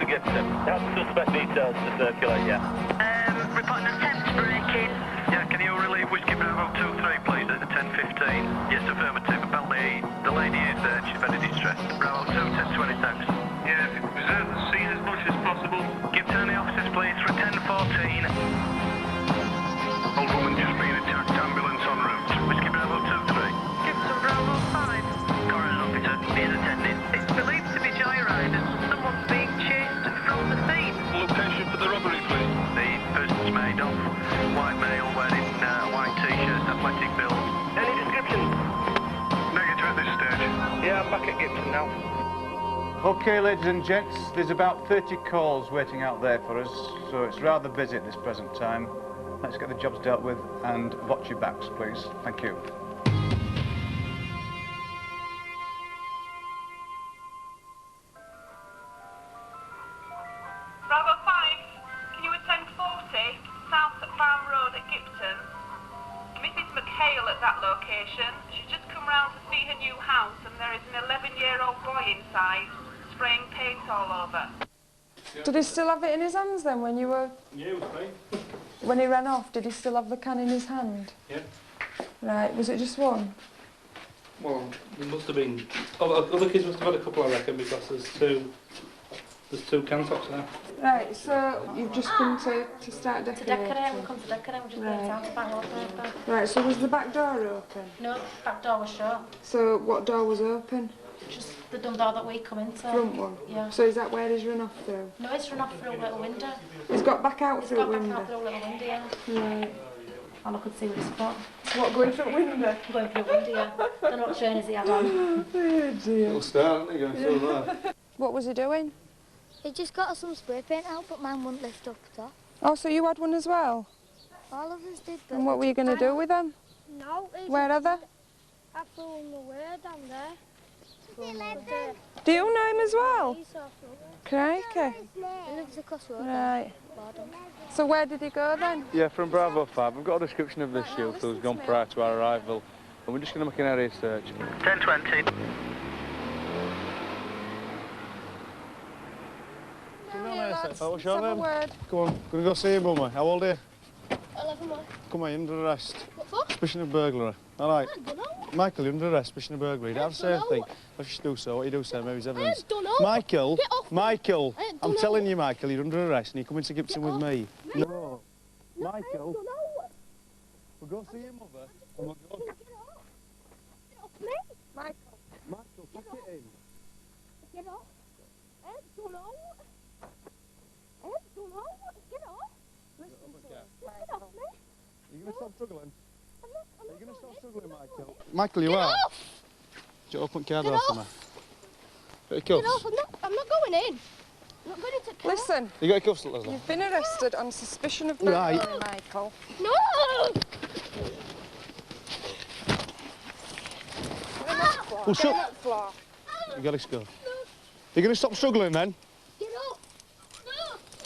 to Gipton. Have suspect details to circulate, yeah. Reporting attempt break-in. Yeah, can you relieve Whiskey Bravo 23, please, at 10:15? Yes, affirmative. About the lady is there, she's very distressed. Bravo 2, 10:20, thanks. Yeah, if you could preserve the scene as much as possible. Gipton, the officers, please, for 10:14. Old woman just being attacked, ambulance en route. Whiskey Bravo 23. Gipton Bravo 5. Coroner officer, is attending. It's believed to be joyriders. Someone's being chased from the scene. Location for the robbery, please. The person's made of white male wearing white t-shirt, athletic build. Any description? Negative at this stage. Yeah, I'm back at Gipton now. OK, ladies and gents, there's about 30 calls waiting out there for us, so it's rather busy at this present time. Let's get the jobs dealt with and watch your backs, please. Thank you. Bravo 5. Can you attend 40 South Farm Road at Gipton? Mrs. McHale at that location. She's just come round to see her new house and there is an 11-year-old boy inside spraying paint all over. Did he still have it in his hands then when you were... Yeah, it was fine. When he ran off, did he still have the can in his hand? Yeah. Right, was it just one? Well, there must have been... Other kids must have had a couple, I reckon, because there's two can tops there. Right, so you've just come to start decorating? To decorate, we've come to decorate, we're just going to the back open. Right, so was the back door open? No, back door was shut. So what door was open? Just the door that we come into. Front one? Yeah. So is that where he's run off through? No, it's run off through a little window. He's got back out It's through got a back window? out through a little window, yeah. Right. All I could see was his foot. What, going through a window? Going through a window, yeah. Don't know what trainers he had on. Oh dear. Little star, isn't he, going through there? What was he doing? He just got some spray paint out, but mine wouldn't lift up top. Oh, so you had one as well? All of us did, but... And what were you going to do with them? No, Where are they? I threw them away down there. Do you know him as well? Crikey. He lives across the road. Right. So where did he go then? Yeah, from Bravo 5. I've got a description of this youth who's gone prior to our arrival, and we're just going to make an area search. 10:20. What's your name? Word. Come on, gonna go see your mummy. How old are you? 11 months. Come on, you're under arrest. What for? Suspicion of burglary. All right. I don't know. Michael, you're under arrest, suspicion of burglary. You don't have to say anything. If you do so, what you do say, maybe it's evidence. I don't know. Michael, Get off me. Michael, I don't I'm know. telling you, Michael, you're under arrest and you're coming to Gipton Get with off. me. Me? No. No, Michael, I don't know. we'll go see your mother. And we'll go... Get off. Get off me. Michael. Michael, tuck it in. Get off. I don't know. I don't know. Get off. Listen to Get Michael. off me. Are you going to stop struggling? I'm Are you going to not stop going struggling, in. Michael? Michael, you Get are? off. Just open the car Get door for off. me. Got your Get cuffs? off. I'm not going in. I'm not going into car. Listen, You got your cuffs, Leslie? you've been arrested on suspicion of Right. burglary, Michael. No. Well, Get on that floor. You got to go. You're going to stop struggling then? Get off. No.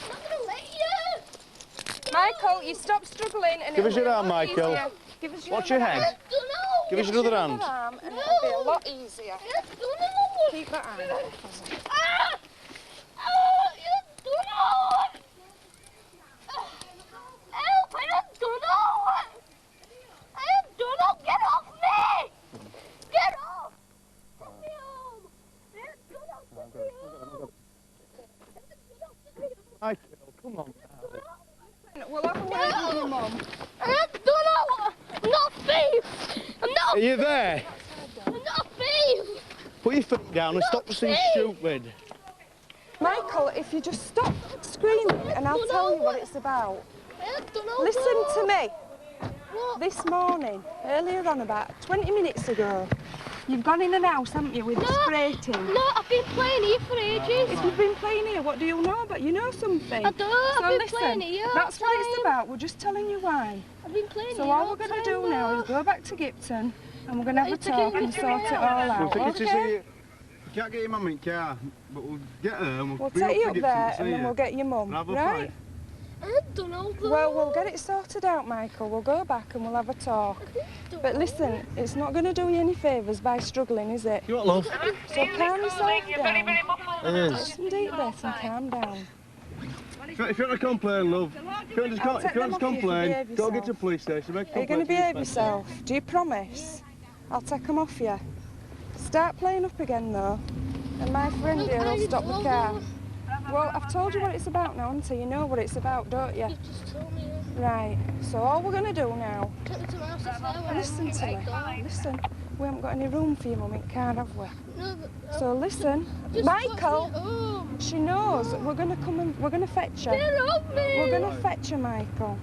I'm not going to let you. Michael, you stop struggling and Give us it'll your be a arm, lot Michael. easier. Give us your Watch your other head. arm. I don't know. Give us your other hand. Arm and it'll be a lot easier. I don't know. Keep that arm out for me. Ah! Oh, you don't know. Help! I don't know. I don't know. Get off me! Get off! Take me home. I don't know. Take me home. Michael, come on. We'll have a word with your mum. I don't know. I'm not a thief. I'm not. Are you there? I'm not a thief. Put your feet down and stop being stupid. Michael, if you just stop screaming and I'll tell you what it's about. I don't know. Listen to me. What? This morning, earlier on about 20 minutes ago, you've gone in an house, haven't you, with the spray tin? No, I've been playing here for ages. If you've been playing here, what do you know about? You know something. I don't. So I've been listen, playing here. that's what it's time. about. We're just telling you why. I've been playing So here all we're going to do now is go back to Gipton and we're going to have a talk and sort it all out. We'll take you to see Okay? you. You can't get your mum in the car, but we'll get her and We'll bring take you to up Gipton there to see and then you. we'll get your mum, Have a right? I don't know. Well, we'll get it sorted out, Michael. We'll go back and we'll have a talk. But listen, it's not going to do you any favours by struggling, is it? You what, love? So calm yourself down. It is. Take some deep breaths and calm down. If you want to complain, love, if you want to complain, go get to the police station. Make a Are you going to complaint behave the yourself? Do you promise? I'll take them off you. Start playing up again, though, and my friend here will stop the car. Well, I've told you what it's about now, haven't I? You know what it's about, don't you? You just told me. Right, so all we're going to do now... Take me to my house, it's there where Listen to me, listen. We haven't got any room for your mum in car, have we? No, but... So listen, Just Michael, put me home. she knows we're going to come and we're going to fetch her. Get off me! We're going to fetch her, Michael.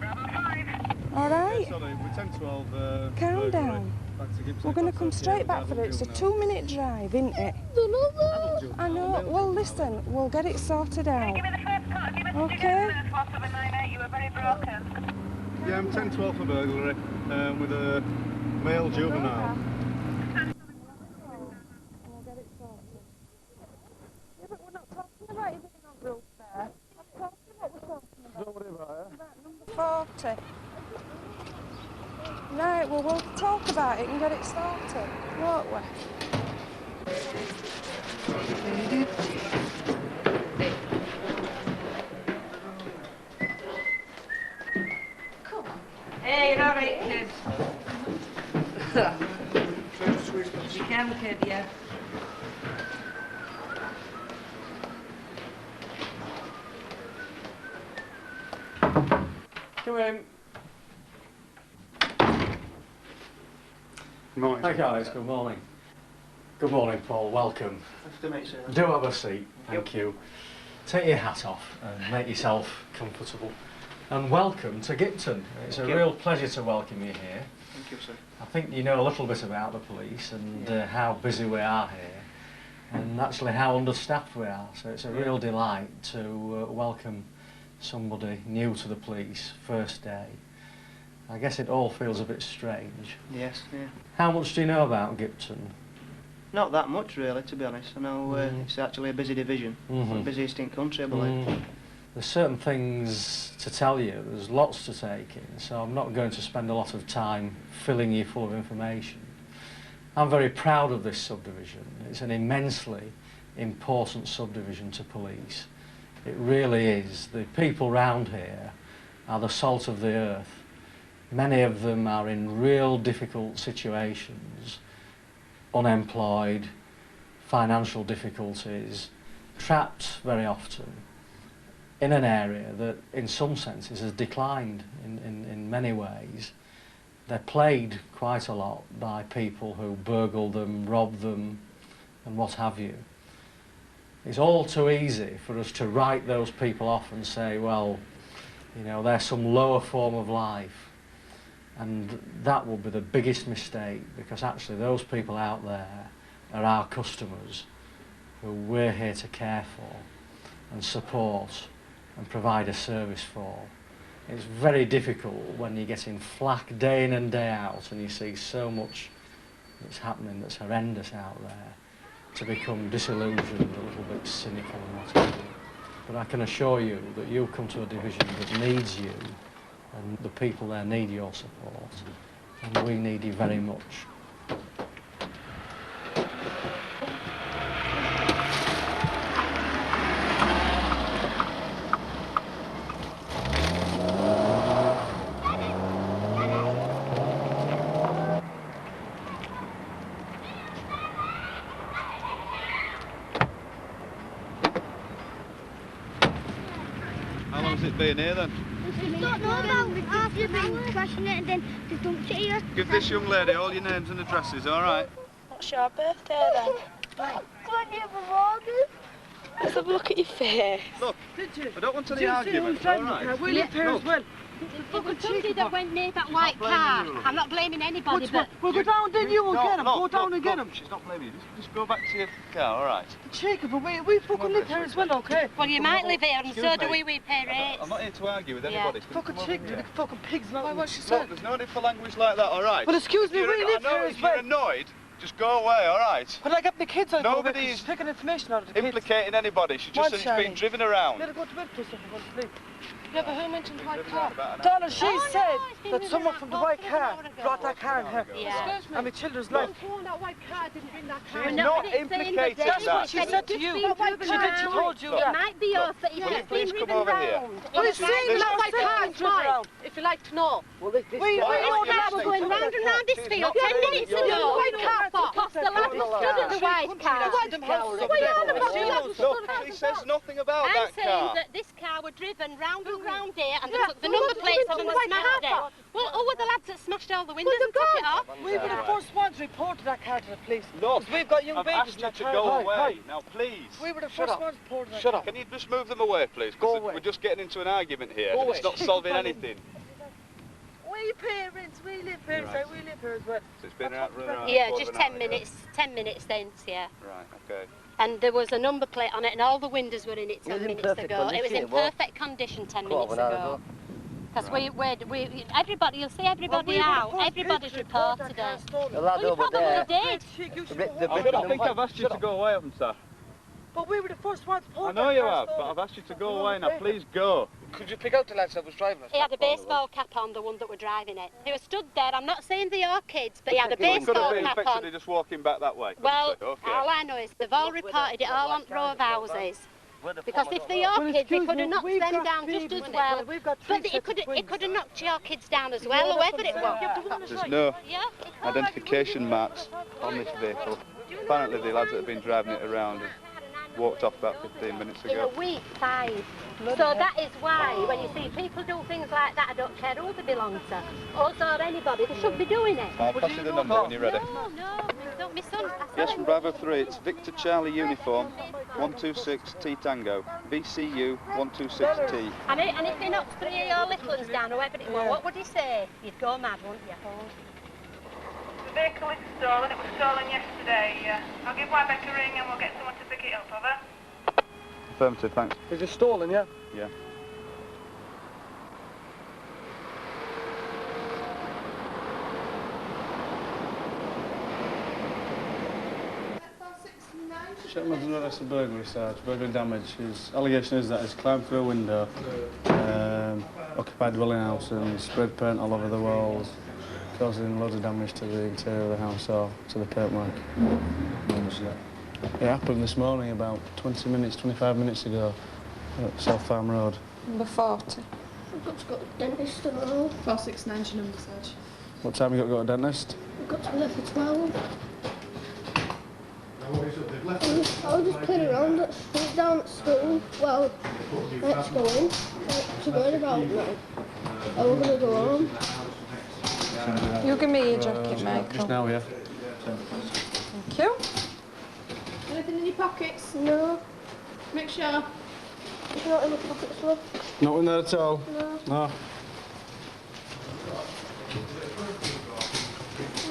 All right? Sorry, we're 10-12. Calm burglary. down. Back to Gipton. We're going to That's come okay, straight love, back I for don't it. It's a do now. 2-minute drive, isn't it? Don't know that. I know. Well, listen, we'll get it sorted out. Give me the first call. Give me the Okay. first call. 798. You were very broken. Yeah, I'm 10-12 for burglary with a male juvenile. We'll get it sorted. Yeah, but we're not talking about you being on roof there. I'm talking what we're talking about. Don't worry about it. About number 40. Right, well, we'll talk about it and get it sorted, won't we? Hey, you're all right, kids. You can, kid, yeah. Come in. Good morning. Hi guys, good morning. Good morning, Paul, welcome. Nice to meet you, sir. Do have a seat, thank you. Take your hat off and make yourself comfortable. And welcome to Gipton. It's a real pleasure to welcome you here. Thank you, sir. I think you know a little bit about the police and how busy we are here and actually how understaffed we are. So it's a real delight to welcome somebody new to the police, first day. I guess it all feels a bit strange. Yes, yeah. How much do you know about Gipton? Not that much, really, to be honest. I know it's actually a busy division. The busiest in country, I believe. There's certain things to tell you, there's lots to take in, so I'm not going to spend a lot of time filling you full of information. I'm very proud of this subdivision. It's an immensely important subdivision to police. It really is. The people round here are the salt of the earth. Many of them are in real difficult situations, unemployed, financial difficulties, trapped very often in an area that in some senses has declined in many ways. They're plagued quite a lot by people who burgle them, rob them and what have you. It's all too easy for us to write those people off and say, well, you know, they're some lower form of life. And that will be the biggest mistake, because actually those people out there are our customers who we're here to care for and support and provide a service for. It's very difficult when you're getting flack day in and day out and you see so much that's happening that's horrendous out there, to become disillusioned, a little bit cynical and what have you. But I can assure you that you'll come to a division that needs you, and the people there need your support, and we need you very much. How long's it been here then? Don't know about half an hour. Crashing it and then just dumped it here. Give this young lady all your names and addresses, all right? What's your birthday then? Can't you have a Let's have a look at your face. Look, I don't want any arguments, all right? Will you pay as well? It was somebody that went near that white car. I'm not blaming anybody, but... We'll go down then you and get him. Go down and get him. She's not blaming you. Just go back to your car, all right? Cheeky, but we fucking live here as well, okay? Well, you might live here, and Excuse so do me. we pay rates. I'm not here to argue with Yeah. anybody. Fucking cheeky, the fucking pigs, like what she Look, said. there's no need for language like that, all right? Well, excuse me, If we you're- live I know here if as you're well. annoyed, just go away, all right? When I get the kids out Nobody of is taking information out of the kids. Implicating anybody. She just One said she's been Charlie. driven around. Let her go to bed for a second, go to sleep. Yeah, but who mentioned white car? Donna, she said that someone from the white car brought that car in here. Yeah. And my children's life. That white car didn't bring that car. She's not implicated That's that. what she said to you. She told you that. It might be us that Will you please come over here? Well, it's saying that white car is mine, if you like to know. Well, this We were going round and round this field 10 minutes ago. White car because the lad stood at the white car. Look, she says nothing about I'm that saying car. that this car were driven round and round here and they took the number plates off and they smashed it. Well, who were the lads that smashed all the windows and took it off? We were the first ones reported that car to the police. Look, we've got young I've babies asked you to go away. Now, please. We were the first ones reported that Shut car. up. Can you just move them away, please? Go Because away. we're just getting into an argument here. Go And it's away. not solving anything. We parents, we live here, so we live here as well. So it's been out around Yeah, more just than an 10 hour, minutes, 10 minutes since, yeah. Right, okay. And there was a number plate on it and all the windows were in it 10 minutes ago. It was in perfect condition 10 minutes ago. Because everybody, you'll see everybody out. Everybody's reported it. Well, you probably did. I think I've asked you to go away, haven't I? But we were the first ones I know you have, but I've asked you to go away now. Please go. Could you pick out the lads that was driving us? He had a baseball cap on, the one that were driving it. He was stood there, I'm not saying they are kids, but he had a baseball cap on. Could just walking back that way. Well, Okay. all I know is they've all reported it all on the row of houses. Because if they are kids, they could have knocked them down just as well. But it could have knocked your kids down as well, whoever it was. There's no identification marks on this vehicle. Apparently the lads that have been driving it around have walked off about 15 minutes In ago. a week, 5. So that is why, when you see people do things like that, I don't care who they belong to, us or anybody, they should be doing it. I'll pass you the number when you're ready. No, my son. Yes, from Bravo 3, it's Victor Charlie Uniform, 126T Tango, VCU 126T. And if he knocked 3 of your little ones down, whoever it was, what would he say? You'd go mad, wouldn't you? The vehicle is stolen. It was stolen yesterday. I'll give Wybeck a ring and we'll get someone to pick it up, over. Affirmative, thanks. Is it stolen, yeah? Yeah. Gentleman's under arrest for burglary charge, burglary damage. His allegation is that he's climbed through a window, occupied dwelling house and spread paint all over the walls, causing loads of damage to the interior of the house or to the paintwork. It happened this morning about 20 minutes, 25 minutes ago at South Farm Road. Number 40. I've got to go to the dentist tomorrow. 469's your number, Serge. What time you got to go to the dentist? I've got to be there for 12. I was just playing around down at school. Well, let's go in. It's about now. And we're going to go home. You give me your jacket, Michael. Just now, yeah. Thank you. Anything in your pockets? No. Make sure. It's not in my pockets, love. Not in there at all? No. No.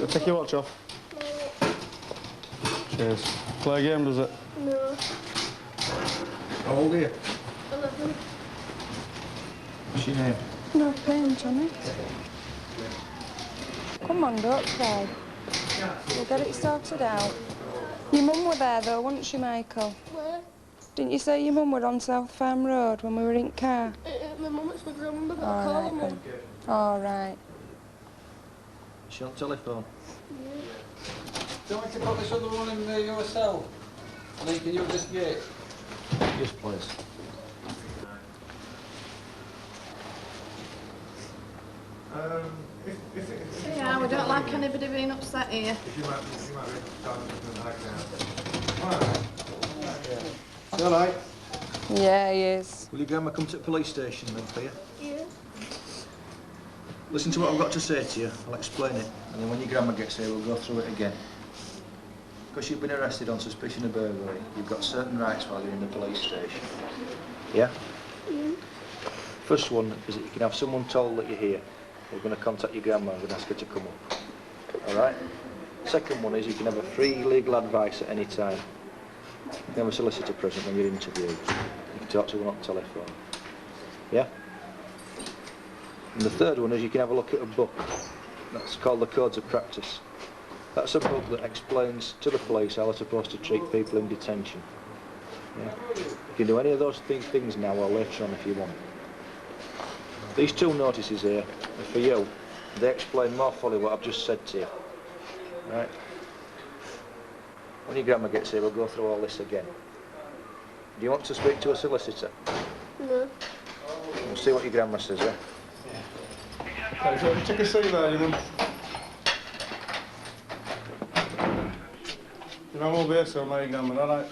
Take your watch off. Cheers. Play a game, does it? No. How old are you? 11. What's your name? No paint on it. Come on, don't cry. We'll get it sorted out. Your mum were there though, wasn't she, Michael? Where? Didn't you say your mum were on South Farm Road when we were in car? My mum, it's my grandmother, but I All call her right, mum. then. All right. Is she on telephone? Yeah. Do you want me to put this other one in there yourself? And then can you just get? Yes, please. Yeah, we don't like anybody being upset here. You all right? Yeah, he is. Will your grandma come to the police station then for you? Yeah. Listen to what I've got to say to you. I'll explain it. And then when your grandma gets here, we'll go through it again. Because you've been arrested on suspicion of burglary, you've got certain rights while you're in the police station. Yeah? Yeah. First one is that you can have someone told that you're here. We're going to contact your grandma and ask her to come up. All right? Second one is you can have a free legal advice at any time. You can have a solicitor present when you're interviewed. You can talk to one on the telephone. Yeah? And the third one is you can have a look at a book. That's called the Codes of Practice. That's a book that explains to the police how they're supposed to treat people in detention. Yeah? You can do any of those things now or later on if you want. These two notices here are for you. They explain more fully what I've just said to you. Right? When your grandma gets here, we'll go through all this again. Do you want to speak to a solicitor? No. We'll see what your grandma says, yeah? Right, so take a seat there, you know. Your mum will be here soon, my grandma, alright?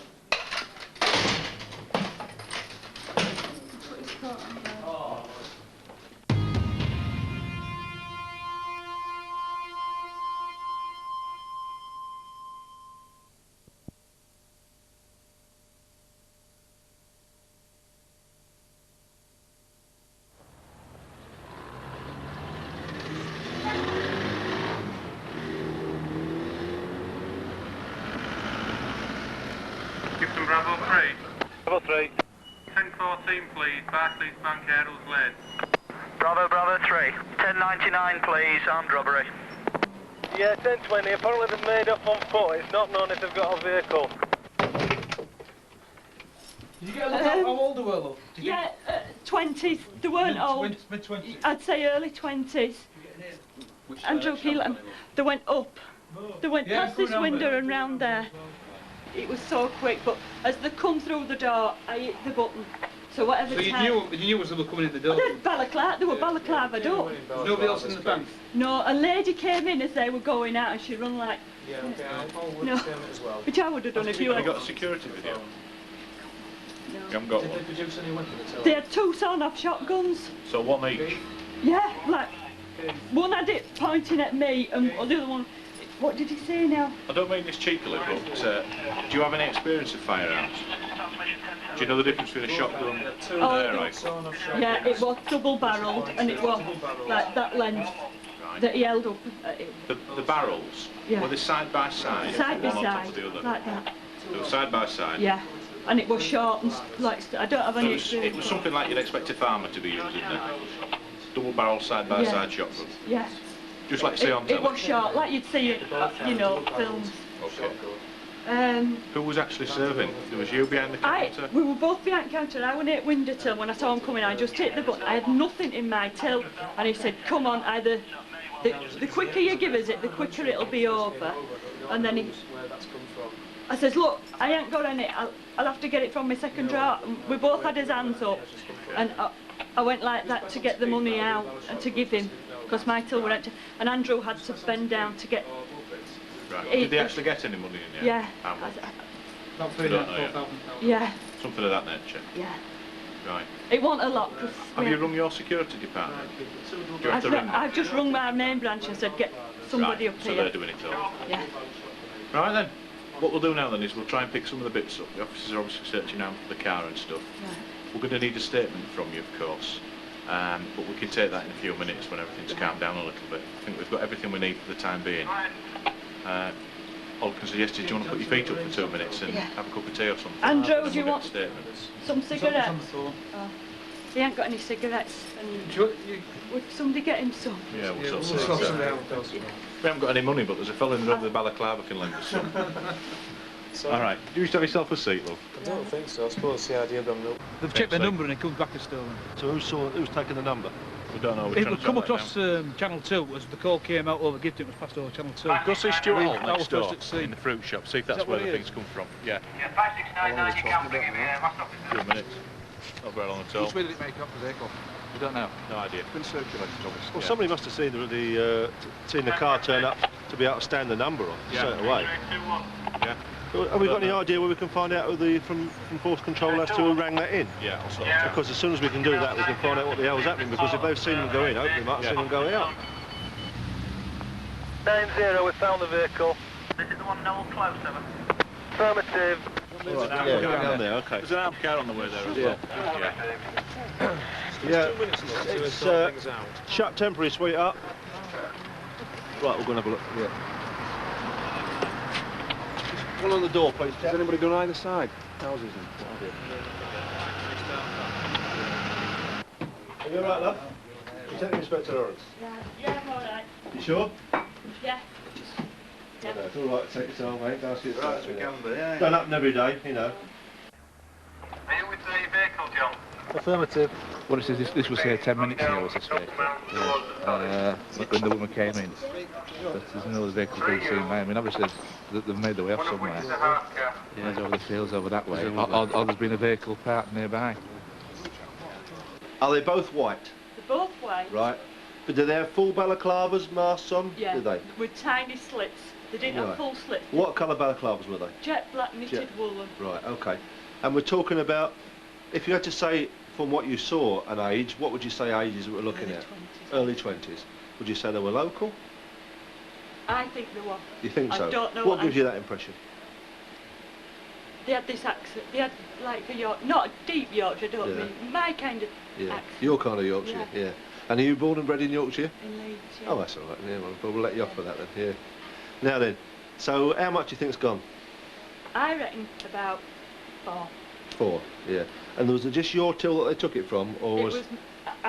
Gipton Bravo 3. Bravo 3. 1014 please, Barclays Bank, Earls Lane. Bravo 3. 1099 please, armed robbery. Yeah, 1020. Apparently they've made off on foot. It's not known if they've got a vehicle. Did you get a look at how old they were, love? Yeah, 20s. They weren't old. Mid-20s? I'd say early 20s. Andrew Keelan. They went up. They went past this window and round there. It was so quick, but as they come through the door, I hit the button. So whatever So time... you knew as they were coming in the door? They were balaclavaed up. There's nobody else in the bank? No, a lady came in as they were going out and she run like... Yeah, okay, I'll No, as well. which I would have done if you had... got a security video? No. You haven't got Did one? they produce any weapons at all? They had 2 sawn-off shotguns. So one each? Yeah, like... One had it pointing at me and the other one... What did he say now? I don't mean this cheekily, but do you have any experience of firearms? Do you know the difference between a shotgun and an air rifle? Yeah, it was double-barrelled and it was like that length that he held up at him. The barrels, Yeah. were they side by side? Side by one on top side, of the other? like that. They were side by side? Yeah, and it was short and like, I don't have any experience. It was something like you'd expect a farmer to be using there. Double barrel side by side shotgun. Yeah. Just like you see on It telly? was short, like you'd see it, you know, films. Okay. Who was actually serving? There was you behind the counter? We were both behind the counter. I went at window till when I saw him coming. I just hit the button. I had nothing in my till, and he said, "Come on, either the quicker you give us it, the quicker it'll be over." And then I says, "Look, I ain't got any. I'll have to get it from my second drawer." We both had his hands up, and I went like that to get the money out and to give him, because my till were empty. And Andrew had to bend down to get. Right. Did they actually get any money in? Yeah. How much? About £3,000. Yeah. Something of that nature? Yeah. Right. It wasn't a lot. Cause Have you rung your security department? Do you have to ring them? I've just rung my main branch and said, get somebody up So here. they're doing it all? Yeah. Right then. What we'll do now then is we'll try and pick some of the bits up. The officers are obviously searching out the car and stuff. Right. We're going to need a statement from you, of course. But we can take that in a few minutes when everything's calmed down a little bit. I think we've got everything we need for the time being. All I can suggest is, do you want to put your feet up for 2 minutes and have a cup of tea or something? Andrew, do you We'll want get the statements. some cigarettes? Oh. He ain't got any cigarettes. And would somebody get him some? Yeah, we'll sort some out. We haven't got any money, but there's a fellow in the road with a balaclava can lend us some. All right, do you just have yourself a seat, love? I don't think so. I suppose the idea of them. They've checked the number and it comes back as stolen. So who's taken the number? We don't know. It would come across Channel 2 as the call came out over Gipton. It was passed over Channel 2. Go see Stuart Hall next door first at sea. in the fruit shop. See if that's where the things come from. Yeah. Yeah, 5699, you can't bring him here. Last officer. 2 minutes. Not very long at all. Which way did it make up the vehicle? We don't know. No idea. Been circulated, obviously. Well, somebody must have seen the car turn up to be able to stand the number on straight away. Yeah. Have we got any idea where we can find out who from Force Control as to who rang that in? Yeah, also. Because as soon as we can do that, we can find out what the hell's happening. Because if they've seen them go in, hopefully they might have seen them go out. 9-0, we found the vehicle. This is the one Noel Close, over. Affirmative. There's an Yeah, down there, okay. There's an armed car on the way there as well. Yeah, it's shut temporary, sweetheart. Right, we're going to have a look. Yeah. One on the door, please. Has anybody gone either side? Houses and what have you. Are you alright, love? You taking Inspector Lawrence? Yeah, I'm alright. You sure? Yeah. Yeah. It's alright to take your time, mate. Don't ask you to Right, we can be, yeah. Don't happen every day, you know. Are you with the vehicle, John? Affirmative. Well, it says this was here 10 minutes ago, was this vehicle? Yeah. When the woman came in. But there's no other vehicle being seen now. I mean, obviously, they've made their way off somewhere. Yeah, over the fields over that way. Or there's been a vehicle parked nearby. Are they both white? They're both white. Right. But do they have full balaclavas, masks on? Yeah. Do they? With tiny slits. They didn't have full slits. What colour balaclavas were they? Jet black knitted woolen. Right, okay. And we're talking about, if you had to say from what you saw an age, what would you say ages we're looking at? Early 20s. Would you say they were local? I think they were. You think so? I don't know. What gives you that impression? They had this accent. They had like a York, not a deep Yorkshire, don't mean my kind of accent. Your kind of Yorkshire, yeah. And are you born and bred in Yorkshire? In Leeds, yeah. Oh, that's all right. Yeah, well, we'll let you off for that then. Yeah. Now then, so how much do you think's gone? I reckon about 4. 4, yeah. And was it just your till that they took it from, or it was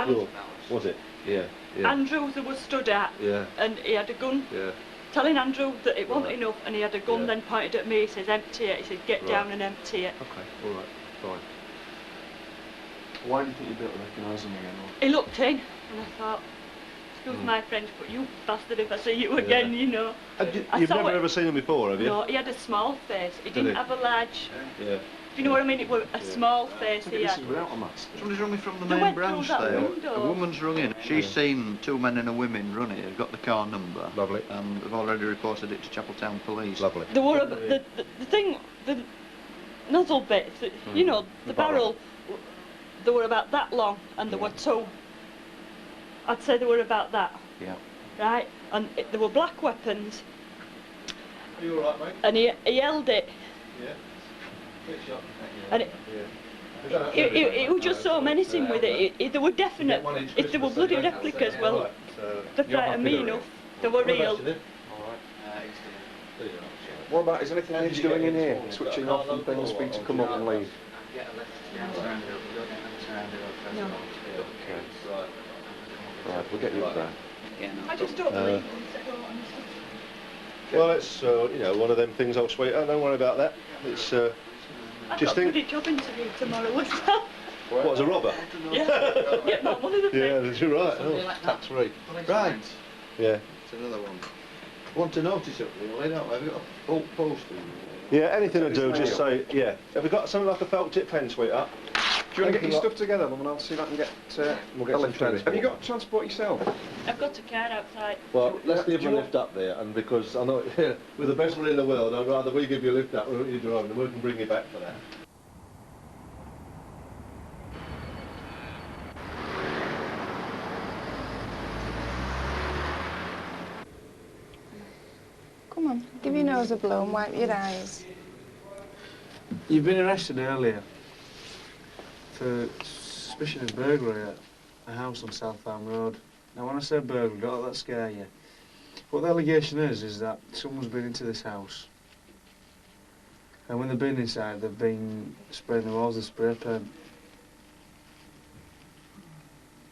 yours? Was it? Yeah. Yeah. Andrew was stood at, and he had a gun. Yeah. Telling Andrew that it wasn't enough, and he had a gun. Then pointed at me. He says, "Empty it." He said, "Get down and empty it." Okay. All right. Fine. Why do you think you'd be able to recognise them again? He looked in, and I thought, excuse my French, but you bastard if I see you again, you know. You've never ever seen him before, have you? No, he had a small face. He didn't have a large... Yeah. Do you know what I mean? It was a small face he had. Without a mask. Somebody's rung me from the main branch there. A woman's rung in. She's seen 2 men and a woman run it. They've got the car number. Lovely. And they've already reported it to Chapeltown Police. Lovely. There were the thing, the nozzle bits, you know, the barrel, they were about that long, and there were 2. I'd say they were about that. Yeah. Right? And there were black weapons. Are you all right, mate? And he held it. Yeah. And it was just so menacing with it. They were definite. If they were bloody replicas, well, they frightened me enough. They were real. What about, is anything he's doing in here? Switching off and things for you to come up and leave? No. Okay. Right, we'll get you up there. I just don't believe it. Well, it's you know, one of them things, old sweetheart. Don't worry about that. It's I've just got a think. bloody job interview tomorrow as well. What, as a robber? Yeah. Yeah, not one of the Yeah, that's right. Oh, tax free. Right. Yeah. It's another one. Want to notice up there, well, don't we? Have you got a full poster? Yeah, anything to do, just say, yeah. Have we got something like a felt tip pen, sweetheart? Do you want to get your stuff together, Mum, and I'll see if I can get we'll get a lift some out. Have you got transport yourself? I've got a car outside. Well, let's give you a lift up there, and because I know we're the best one in the world, I'd rather we give you a lift up than you drive, and we can bring you back for that. Come on, give your nose a blow and wipe your eyes. You've been arrested earlier for suspicion of burglary at a house on South Farm Road. Now, when I say burglary, don't let that scare you. What the allegation is that someone's been into this house, and when they've been inside, they've been spraying the walls with spray paint.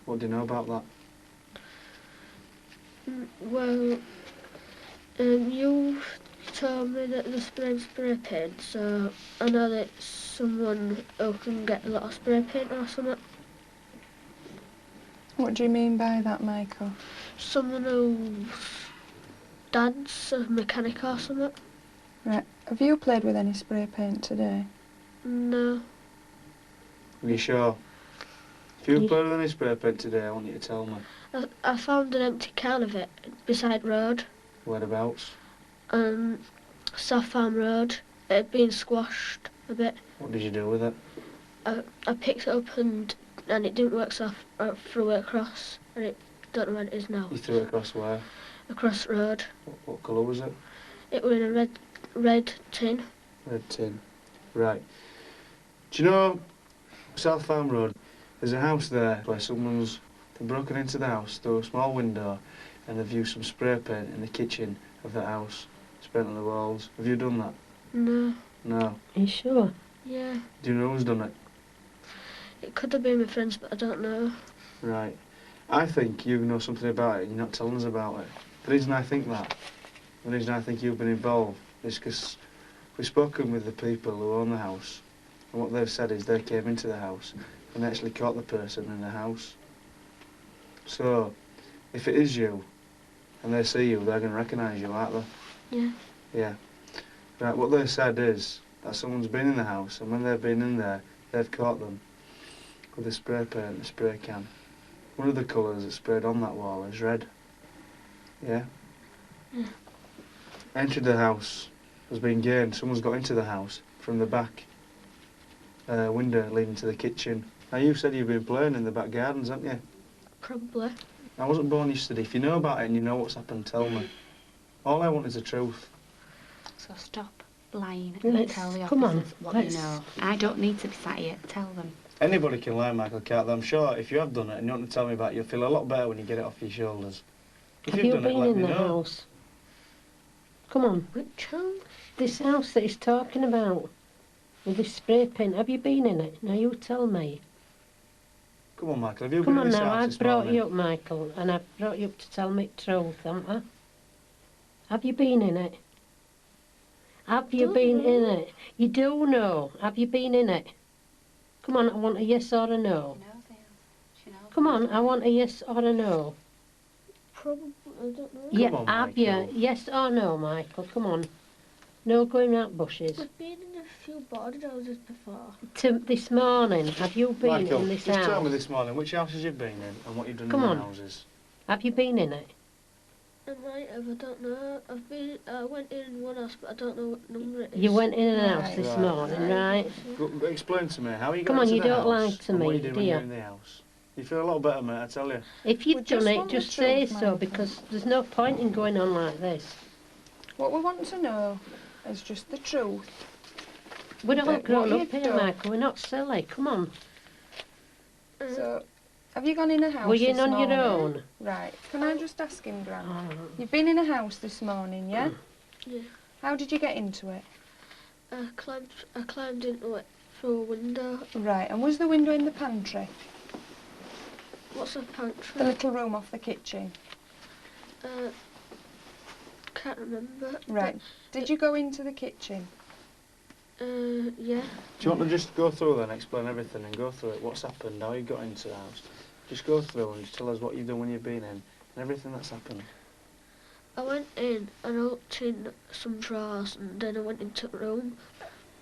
What do you know about that? Well, you told me that they're spraying spray paint, so I know that someone who can get a lot of spray paint or something. What do you mean by that, Michael? Someone whose dad's a mechanic or something. Right. Have you played with any spray paint today? No. Are you sure? If you've played with any spray paint today, I want you to tell me. I found an empty can of it beside road. Whereabouts? South Farm Road. It had been squashed a bit. What did you do with it? I picked it up and it didn't work, so I threw it across, and it don't know where it is now. You threw it across where? Across the road. What colour was it? It was in a red tin. Red tin. Right. Do you know South Farm Road? There's a house there where someone's broken into the house through a small window, and they've used some spray paint in the kitchen of that house. Spent on the walls. Have you done that? No. No. Are you sure? Yeah. Do you know who's done it? It could have been my friends, but I don't know. Right. I think you know something about it and you're not telling us about it. The reason I think that, the reason I think you've been involved, is because we've spoken with the people who own the house, and what they've said is they came into the house and actually caught the person in the house. So, if it is you, and they see you, they're going to recognise you, aren't they? Yeah. Yeah. Right, what they said is that someone's been in the house, and when they've been in there, they've caught them with a spray paint and a spray can. One of the colours that's sprayed on that wall is red. Yeah? Yeah. Entered the house, has been gained. Someone's got into the house from the back window leading to the kitchen. Now, you said you've been playing in the back gardens, haven't you? Probably. I wasn't born yesterday. If you know about it and you know what's happened, tell me. All I want is the truth. So stop lying and tell the officers what you know. I don't need to be sat here. Tell them. Anybody can lie, Michael, can't they? I'm sure if you have done it and you want to tell me about it, you'll feel a lot better when you get it off your shoulders. If Have you you've done been it, let in me the know. house? Come on. Which house? This house that he's talking about. With this spray paint. Have you been in it? Now you tell me. Come on, Michael, have you Come been on in this now, house I've this brought morning? you up, Michael, and I've brought you up to tell me the truth, haven't I? Have you been in it? Have you been in it? You do know. Have you been in it? Come on, I want a yes or a no. Come on, I want a yes or a no. Probably, I don't know. Yeah, Come on, have you? Michael. Yes or no, Michael? Come on. No going out bushes. We've been in a few boarded houses before. This morning, have you been Michael, in this just house? tell me this morning which houses you've been in and what you've done Come in on. the houses. Have you been in it? I might have, I don't know. I went in one house, but I don't know what number it is. You went in an house Right. this morning, right? Go, explain to me how you got Come on, into you the don't house lie to and what me, you did do when you you? were in the house. You feel a lot better, mate, I tell you. If you've We done just it, want the just say truth, so, Michael. because there's no point in going on like this. What we want to know is just the truth. We're all What grown up you've here, done. Michael. We're not silly. Come on. So, have you gone in a house Were you in this on morning? your own? Right. Can I just ask him, Gran? Oh. You've been in a house this morning, yeah? Yeah. How did you get into it? I climbed into it through a window. Right. And was the window in the pantry? What's a pantry? The little room off the kitchen? Can't remember. Right. Did you go into the kitchen? Yeah. Do you want to just go through then, explain everything and go through it, what's happened, how you got into the house? Just go through and just tell us what you've done when you've been in and everything that's happened. I went in and I looked in some drawers and then I went into the room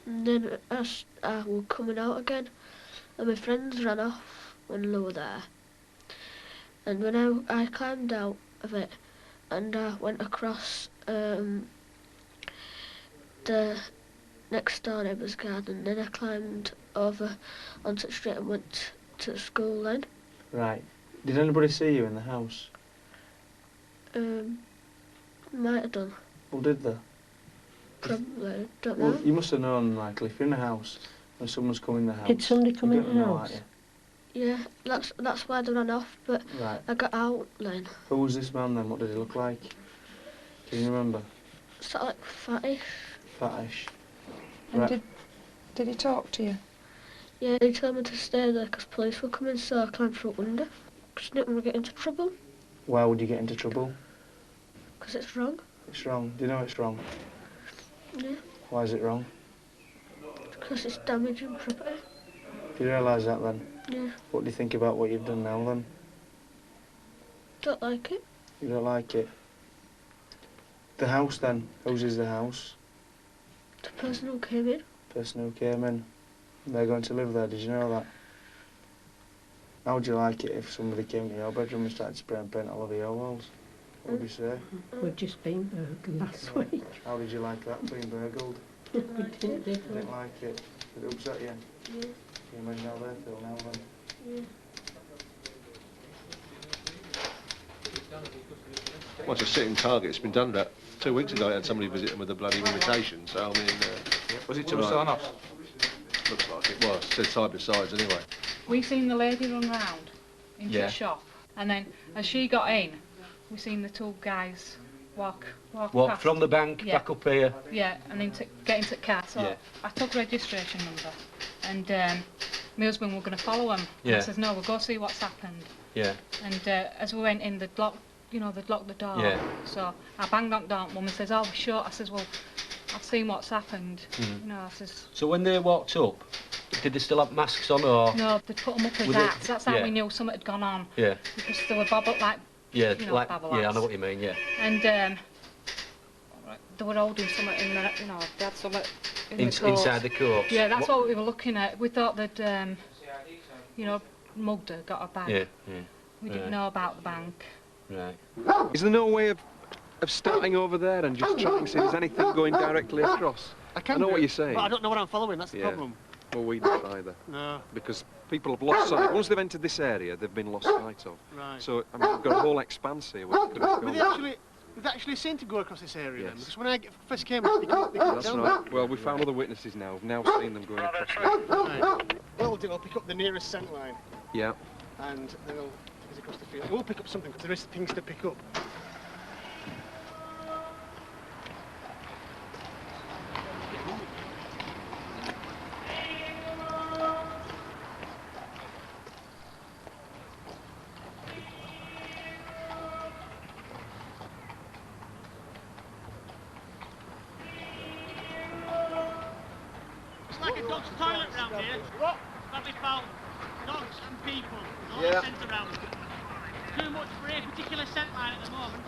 and then I was coming out again and my friends ran off when they were there. And when I climbed out of it and I went across the next door neighbour's garden, then I climbed over onto the street and went to school then. Right. Did anybody see you in the house? Might have done. Well, did they? Probably, don't Well, know. you must have known, Michael, if you're in a house and someone's come in the house. Did somebody come you in don't the know, house? aren't Yeah, that's why they ran off, but Right. I got out then. Who was this man then? What did he look like? Can you remember? Sort of like fatty. Fattish. And Right. did he talk to you? Yeah, they told me to stay there because police were coming, so I climbed through a window. Because I didn't want to get into trouble, Why would you get into trouble? because it's wrong. It's wrong. Do you know it's wrong? Yeah, Why is it wrong? because it's damaging property. Do you realise that then? Yeah, What do you think about what you've done now then? don't like it. You don't like it? The house then? Whose is the house? The person who came in, Person who came in. They're going to live there, did you know that? How would you like it if somebody came to your bedroom and started spraying paint all over your walls? What would you say? We've just been burgled last week. How did you like that, being burgled? We didn't, did we? Didn't like it? Did it upset you? yeah, Can you imagine how they feel now then? yeah. Well, it's a sitting target. It's been done about 2 weeks ago. I had somebody visit them with a bloody invitation. So, I mean... Was it two sign-offs? Looks like it was. It said side by sides anyway. We seen the lady run round into Yeah. the shop, and then as she got in, we seen the two guys walk What, past. from the bank, Yeah. back up here? Yeah, and get into the car. So Yeah. I took registration number, and my husband were going to follow him. Yeah. I says, no, we'll go see what's happened. Yeah. And as we went in, they'd locked the door. Yeah. So I banged on the door, and Mum says, oh, we're shut. I says, well, I've seen what's happened. Mm. You know, I says, So when they walked up, Did they still have masks on, or...? No, they put them up as hats. That's how we knew something had gone on. Yeah. Because they were bobble, like, yeah, you know, like, bobble yeah, I hats. know what you mean, yeah. And they were holding something in the, you know, they had something in the coat. Inside the coat? Yeah, that's what we were looking at. We thought they'd, you know, mugged her, got her bag. Yeah, yeah. We didn't know about the bank. Right. Is there no way of starting over there and just trying to see if there's anything going directly across? I know what you're saying. But I don't know what I'm following, that's the Yeah. problem. Well, we don't either. No. Because people have lost sight. Once they've entered this area, they've been lost sight of. Right. So, I mean, we've got a whole expanse here where they could have gone. Did they actually seem to go across this area then? Yes. Because when I first came, they couldn't That's down right. Well, we found other witnesses now. We've now seen them going across there. Right. What we'll do, I'll pick up the nearest scent line. Yeah. And then we'll take us across the field. We'll pick up something because there is things to pick up. It's like a dog's toilet round here. What? That we found dogs and people. All Yeah. scent around. Too much for a particular scent line at the moment.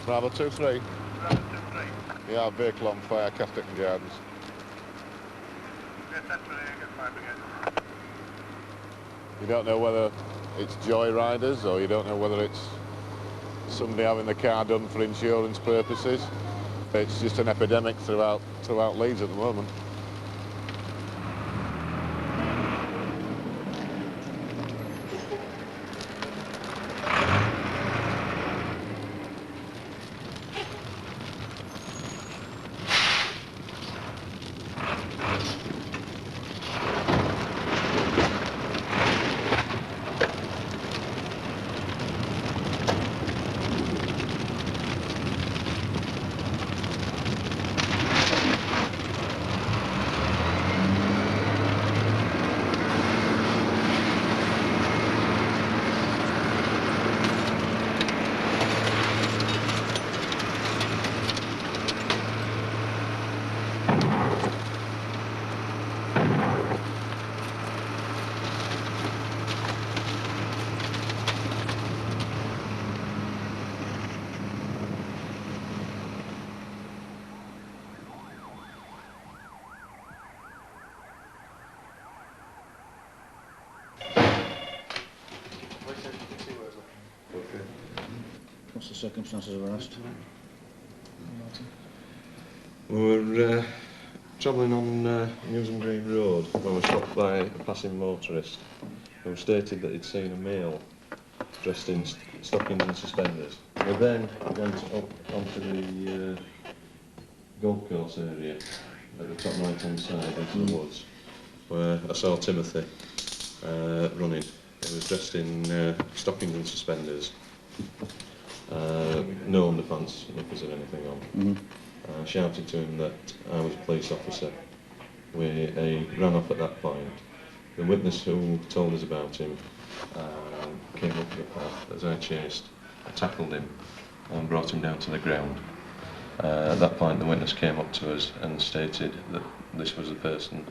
Bravo 2-3. Yeah, vehicle on fire, Casterton Gardens. You don't know whether it's joyriders or you don't know whether it's somebody having the car done for insurance purposes. It's just an epidemic throughout Leeds at the moment. What's the circumstances of arrest? We were travelling on Newsham Green Road when we were stopped by a passing motorist who stated that he'd seen a male dressed in stockings and suspenders. We then went up onto the golf course area at the top right hand side into the woods where I saw Timothy running. He was dressed in stockings and suspenders. No underpants, knickers or anything on. Shouted to him that I was a police officer. He ran off at that point. The witness who told us about him came up the path as I chased. I tackled him and brought him down to the ground. At that point the witness came up to us and stated that this was the person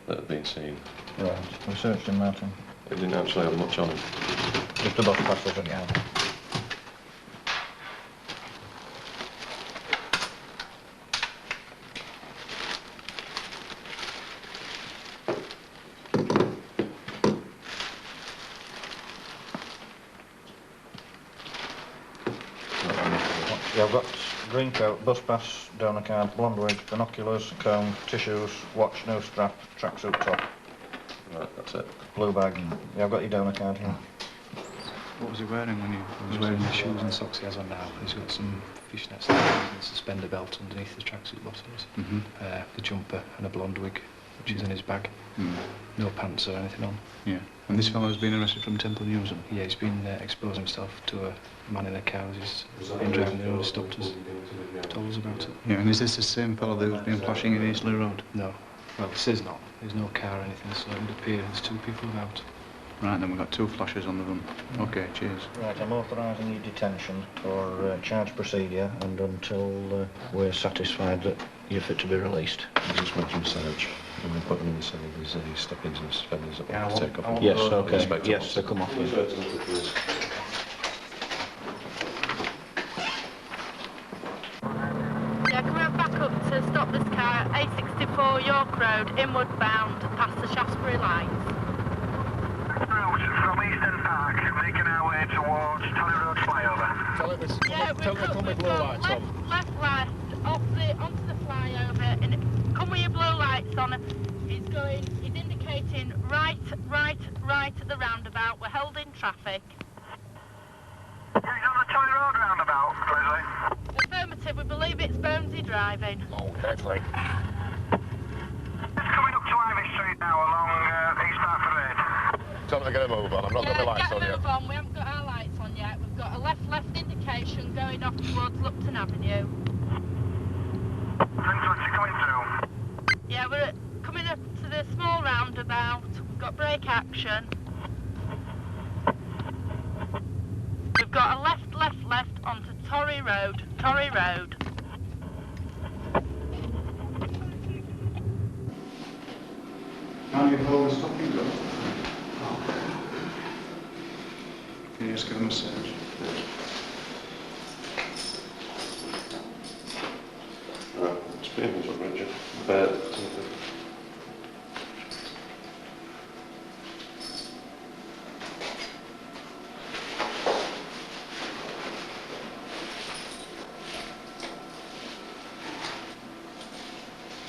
that had been seen. Right. We searched him, Martin. He didn't actually have much on him. Just about past the front yard. Yeah, I've got green coat, bus pass, donor card, blonde wig, binoculars, comb, tissues, watch, no strap, tracksuit top. Right, that's it. Blue bag. Yeah, I've got your donor card here. What was he wearing when you... He's wearing the shoes and socks he has on now. He's got some fishnets and a suspender belt underneath the tracksuit bottoms. The jumper and a blonde wig, which is in his bag. No pants or anything on. Yeah. And this fellow's been arrested from Temple Newsham? Yeah, he's been exposing himself to a man in a car as he's been driving the road, stopped us, told us about it. Yeah, and is this the same fellow that was being flashing in Eastleigh Road? No. Well, this is not. There's no car or anything, so it would appear there's two people about. Right, then we've got two flashes on the run. OK, cheers. Right, I'm authorising your detention for charge procedure and until we're satisfied that you're fit to be released. I just want them search. And we put them in the cell. There's any stoppings and suspenders that Yeah, we take off. yes, OK. Yes, they come off. Yeah, can we have back up to stop this car at A64 York Road, inward bound, past the Shaftesbury lights? From Eastern Park, making our way towards Tally Road flyover. Tell it to come with blue lights on. Left, onto the flyover, and come with your blue lights on. He's indicating right at the roundabout. We're held in traffic. He's on the Tally Road roundabout, Leslie. Affirmative, we believe it's Bonesy driving. Oh, definitely. It's coming up to Ivy Street now along East Park Parade. Tell me to get a move on. I've not got my lights on yet. Move on. We haven't got our lights on yet. We've got a left indication going off towards Lupton Avenue. What's he coming through? Yeah, we're coming up to the small roundabout. We've got brake action. We've got a left onto Torry Road. Torry Road. Can you hold the stopping gun? Can you just give them a search? Right, speed up, Richard.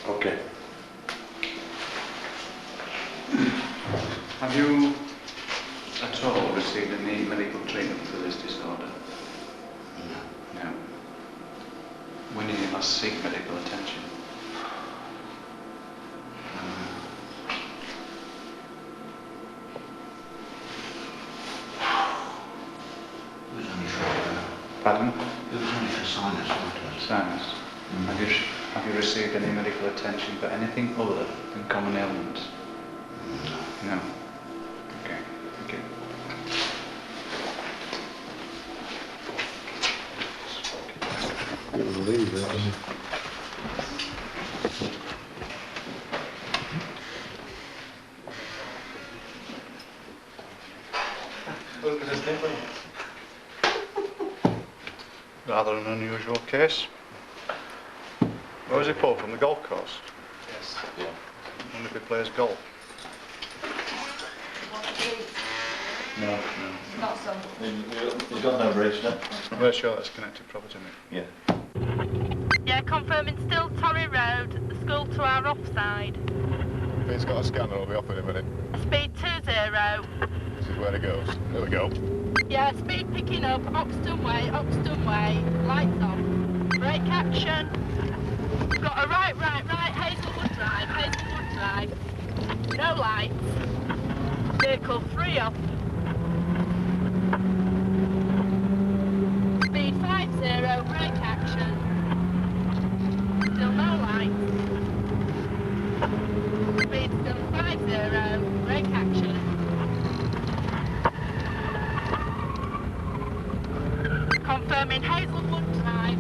Okay. Have you at all received any medical treatment for this disorder? No. No. When did you last seek medical attention? It was only for... Pardon? It was only for sinus, wasn't it? Sinus. Have you received any medical attention for anything other than common ailments? No. No. Okay. Thank you. It was Leeds, wasn't it? Look at this different. Rather an unusual case. Where was he pulled from? The golf course? Yes. Yeah. I wonder if he plays golf. No. Not so. He's got no brakes, no? We're sure that's connected property, mate. Yeah. Yeah, confirming still Torry Road, the school to our offside. If he's got a scanner, he'll be off in a minute. Speed 20. This is where he goes. There we go. Yeah, speed picking up, Oxton Way, lights on. Brake action. We've got a right, Hazelwood Drive. No lights. Vehicle 3 off. Speed 50, brake action. Still no lights. Speed still 50, brake action. Confirming Hazelwood Drive.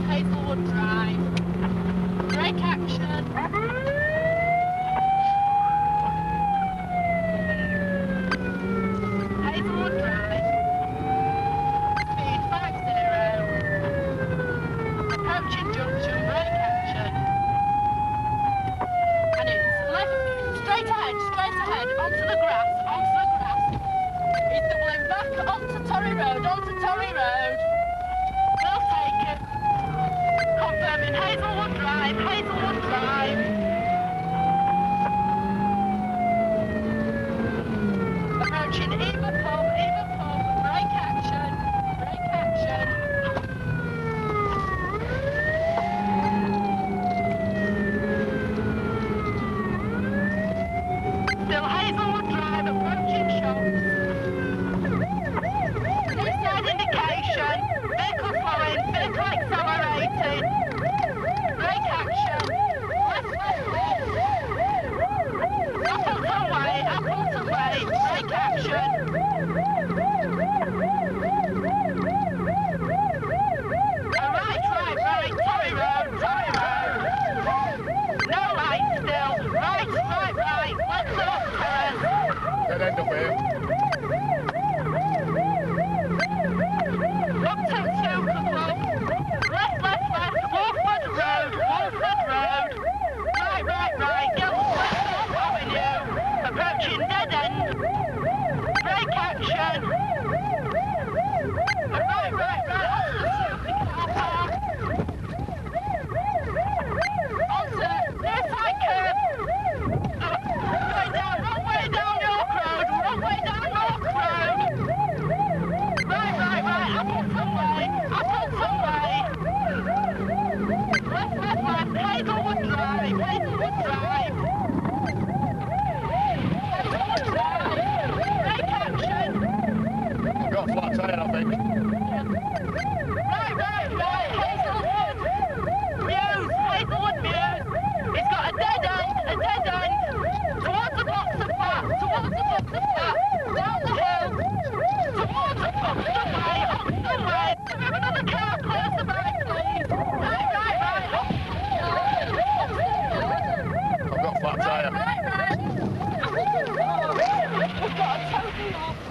Brake action. Hazelwood Drive. Speed 50. Approaching junction, brake action. And it's left, straight ahead, onto the grass. He's doubling back onto Torry Road. We'll take it. Confirming Hazelwood Drive. Approaching Eva Pub, brake action.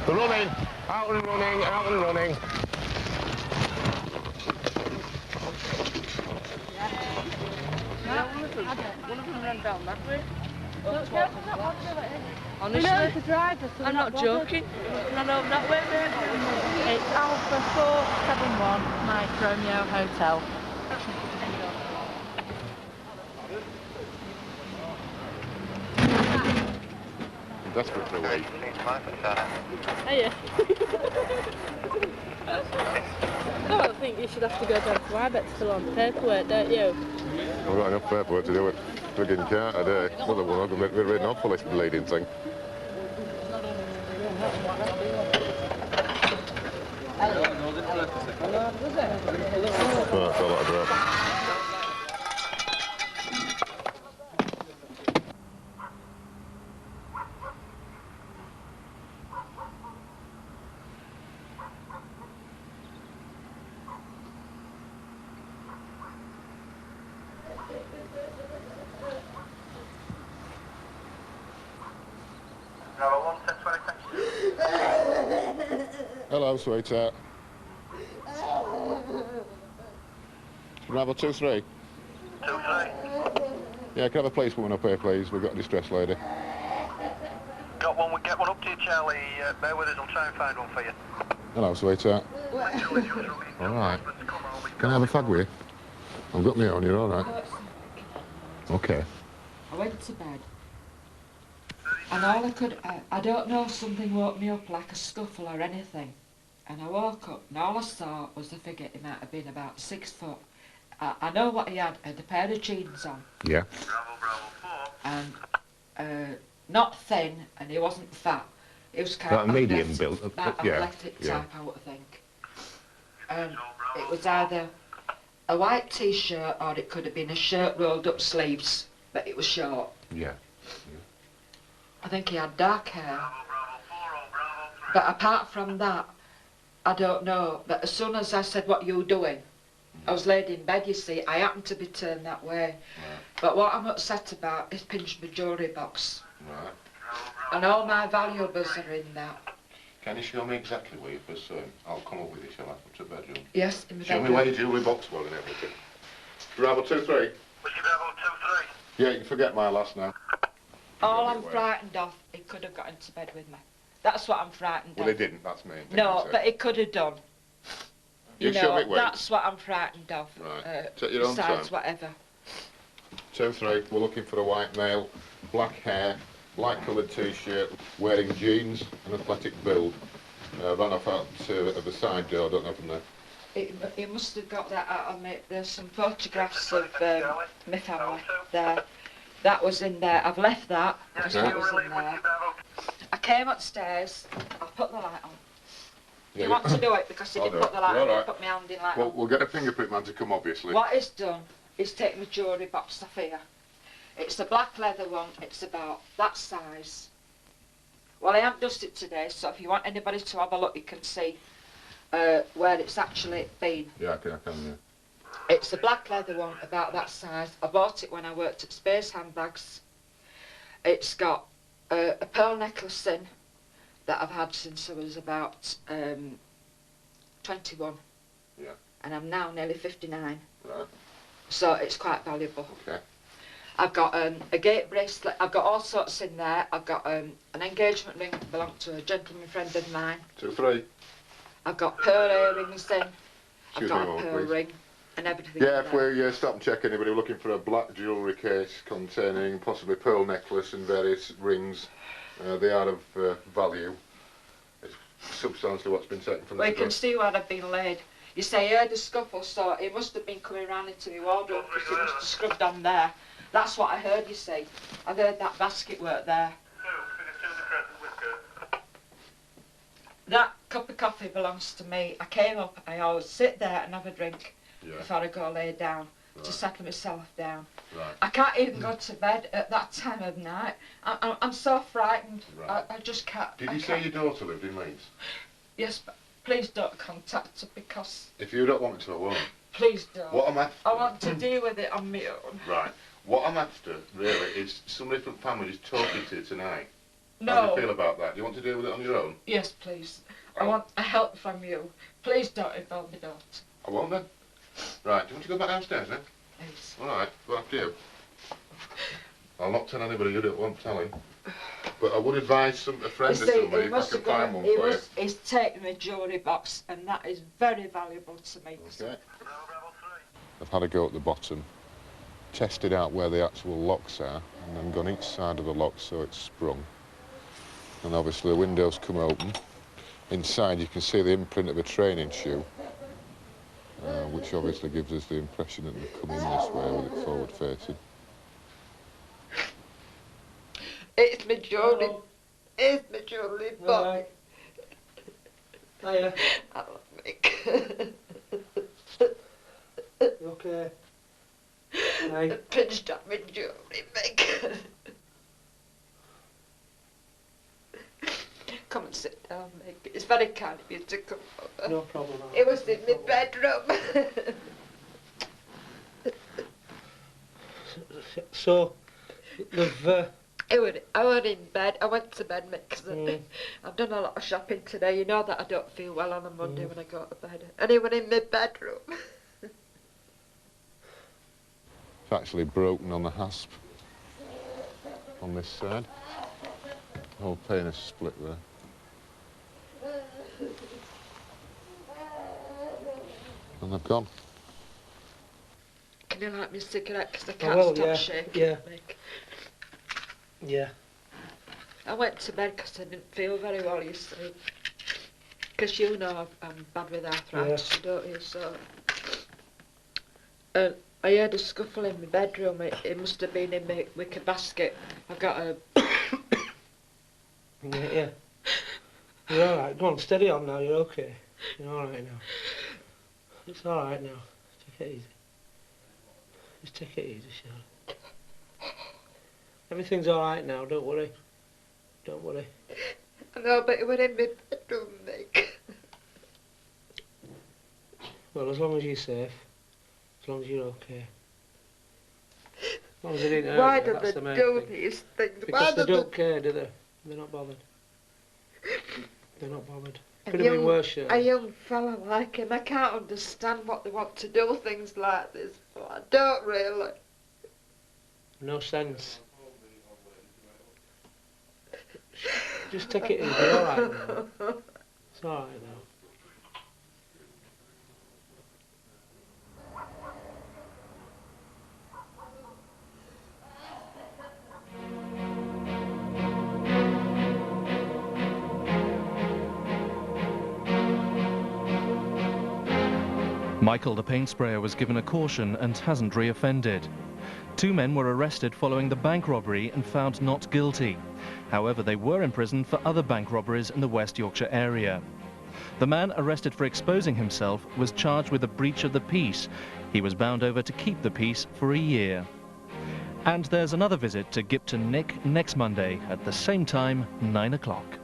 They're running. Out and running, out and running. One of them ran down that way. Honestly, I'm not joking. Ran over that way, mate. It's Alpha 471 Mike Romeo Hotel. I'm desperate for a wee. Hiya. No, I think you should have to go down to Ibex to fill on the paperwork, don't you? I've got enough paperwork to do it. Friggin' car today. Well, the one I'm reading off for this bleeding thing. Oh, that's a lot of drop. Hello, sweetheart. Bravo 2-3. 2-3. Yeah, can I have a police woman up here, please? We've got a distressed lady. Got one, we'll get one up to you, Charlie. Bear with us, I'll try and find one for you. Hello, sweetheart. All right. Can I have a fag with you? I've got my own, you're all right? Okay. I went to bed. And all I don't know if something woke me up like a scuffle or anything. And I woke up and all I saw was the figure. He might have been about 6 foot. I know what he had a pair of jeans on. Yeah. And not thin, and he wasn't fat. He was kind of medium build. Athletic type, I would think. It was either a white t-shirt or it could have been a shirt rolled up sleeves, but it was short. Yeah. I think he had dark hair. But apart from that, I don't know. But as soon as I said, "What are you doing?" I was laid in bed, you see. I happened to be turned that way. Right. But what I'm upset about is pinched my jewellery box. Right. And all my valuables are in that. Can you show me exactly where you first saw him? I'll come up with you, shall I? Up to the bedroom. Yes, in the Show bedroom. me where your jewellery box was and everything. Bravo 2-3. Whiskey Bravo 2-3. Yeah, you can forget my last now. All I'm frightened of, he could have got into bed with me. That's what I'm frightened Well, of. he didn't, that's me. No, but he could have done. You know, show me where. that's what I'm frightened of. Right. Take your own besides time. whatever. 2-3, we're looking for a white male, black hair, light coloured t-shirt, wearing jeans, and athletic build. Ran off out of the side door, I don't know from there. He must have got that out of me. There's some photographs of my family there. That was in there. I've left that because that was in there. I came upstairs. I'll put the light on. Yeah, You want to do it because he didn't put the light on. I put my hand in light Well, on. we'll get a fingerprint man to come, obviously. What he's done is taken my jewellery box off here. It's a black leather one. It's about that size. Well, I haven't dusted it today, so if you want anybody to have a look, you can see where it's actually been. Yeah, I can, yeah. It's a black leather one, about that size. I bought it when I worked at Space Handbags. It's got a pearl necklace in that I've had since I was about 21. Yeah. And I'm now nearly 59. Right. So it's quite valuable. Okay. I've got a gate bracelet. I've got all sorts in there. I've got an engagement ring that belonged to a gentleman friend of mine. 2-3. I've got pearl earrings in. Excuse I've got me, a please. pearl ring and everything. Yeah, in if there. we stop and check anybody looking for a black jewellery case containing possibly pearl necklace and various rings, they are of value. It's substantially what's been taken from the Well, you can see where I've been laid. You say he heard a scuffle, so he must have been coming round into my wardrobe because he must have scrubbed on there. That's what I heard, you see. I heard that basket work there. That cup of coffee belongs to me. I came up, I always sit there and have a drink before I go lay down to settle myself down. Right. I can't even go to bed at that time of night. I'm so frightened. Right. I just can't. Did you say your daughter lived in Leeds? Yes, but please don't contact her because... If you don't want me to, I won't. Please don't. What I'm after... I want to deal with it on my own. Right. What I'm after, really, is some different families talking to you tonight. No. How do you feel about that? Do you want to deal with it on your own? Yes, please. I want a help from you. Please don't involve me, don't. I won't then. Right, do you want to go back downstairs then? Yes. All right, go after you. I'll not tell anybody you don't want telling. But I would advise a friend or somebody if I can find one for you. He's taken my jewellery box, and that is very valuable to me. Okay. I've had a go at the bottom, tested out where the actual locks are, and then gone each side of the lock so it's sprung. And obviously the windows come open. Inside you can see the imprint of a training shoe, which obviously gives us the impression that they've come in this way with it forward facing. It's my jewellery. It's my jewellery box. Hiya. I love Mick. You okay? I pinched up my jewellery, Mick. Come and sit down, Mick. It's very kind of you to come over. No problem. It was in my bedroom. So, they've... I was in bed. I went to bed, Mick, 'cause I've done a lot of shopping today. You know that I don't feel well on a Monday when I go to bed. And he was in my bedroom. It's actually broken on the hasp on this side. The whole pane is split there. And they've gone. Can you light me a cigarette? 'Cause I can't stop shaking, Mick. Yeah. I went to bed 'cause I didn't feel very well, you see. 'Cause you know I'm bad with arthritis, don't you? So, I heard a scuffle in my bedroom. It must have been in my wicker basket. I've got a... Yeah. You're all right. Go on, steady on now. You're okay. You're all right now. It's all right now. Take it easy. Just take it easy, Charlotte. Everything's all right now. Don't worry. Don't worry. I know, but it was in my bedroom, Mick. Well, as long as you're safe, as long as you're okay. As long as they didn't hurt Why you, do that's they the main do thing. these things? Because they don't care, do they? They're not bothered. They're not bothered. Could have been worse, Shirley. A young fella like him, I can't understand what they want to do things like this for. I don't really. No sense. Just take it easy, all right now. It's all right now. Michael, the paint sprayer, was given a caution and hasn't reoffended. 2 men were arrested following the bank robbery and found not guilty. However, they were imprisoned for other bank robberies in the West Yorkshire area. The man arrested for exposing himself was charged with a breach of the peace. He was bound over to keep the peace for a year. And there's another visit to Gipton Nick next Monday at the same time, 9 o'clock.